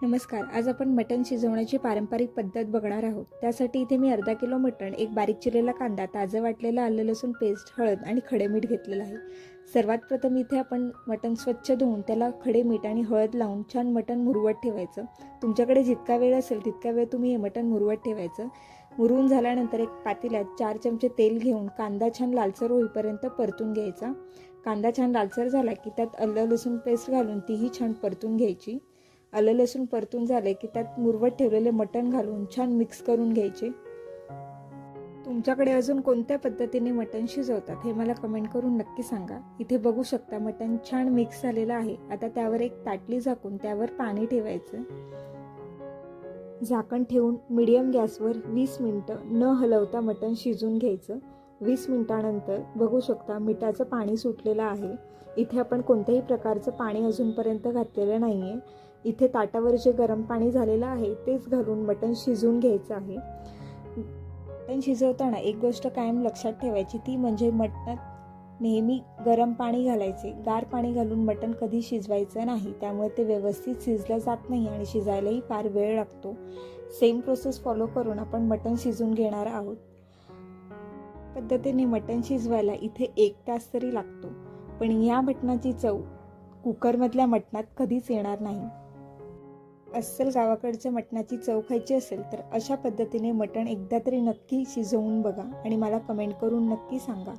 नमस्कार. आज आपण मटण शिजवण्याची पारंपरिक पद्धत बघणार आहोत. त्यासाठी इथे मी अर्धा किलो मटण, एक बारीक चिरलेला कांदा, ताजं वाटलेलं आलं लसूण पेस्ट, हळद आणि खडे मीठ घेतलेलं आहे. सर्वात प्रथम इथे आपण मटण स्वच्छ धुवून त्याला खडे मीठ आणि हळद लावून छान मटण मुरवत ठेवायचं. तुमच्याकडे जितका वेळ असेल तितका वेळ तुम्ही हे मटण मुरवत ठेवायचं. मुरवून झाल्यानंतर एक पातेल्यात 4 चमचे तेल घेऊन कांदा छान लालसर होईपर्यंत परतून घ्यायचा. कांदा छान लालसर झाला की त्यात आलं लसूण पेस्ट घालून तीही छान परतून घ्यायची. आलं लसूण परतून झाले की त्यात मुरवत ठेवलेले मटण घालून छान मिक्स करून घ्यायचे. तुमच्याकडे अजून कोणत्या पद्धतीने मटण शिजवतात हे मला कमेंट करून नक्की सांगा. इथे बघू शकता मटण छान मिक्स झालेलं आहे. आता त्यावर एक ताटली झाकून त्यावर पाणी ठेवायचं. झाकण ठेवून मीडियम गॅसवर 20 मिनिटं न हलवता मटण शिजून घ्यायचं. 20 मिनिटानंतर बघू शकता मिठाचं पाणी सुटलेलं आहे. इथे आपण कोणत्याही प्रकारचं पाणी अजूनपर्यंत घातलेलं नाही आहे. इथे ताटावर जे गरम पाणी झालेलं आहे तेच घालून मटण शिजवून घ्यायचं आहे. मटण शिजवताना एक गोष्ट कायम लक्षात ठेवायची, ती म्हणजे मटणात नेहमी गरम पाणी घालायचे. गार पाणी घालून मटण कधी शिजवायचं नाही, त्यामुळे ते व्यवस्थित शिजलं जात नाही आणि शिजायलाही फार वेळ लागतो. सेम प्रोसेस फॉलो करून आपण मटण शिजवून घेणार आहोत. पद्धतीने मटण शिजवायला इथे 1 तास तरी लागतो, पण या मटणाची चव कुकरमधल्या मटणात कधीच येणार नाही. अस्सल गावाकडच्या मटणाची चव खायची असेल तर अशा पद्धतीने मटण एकदा तरी नक्की शिजवून बघा आणि मला कमेंट करून नक्की सांगा.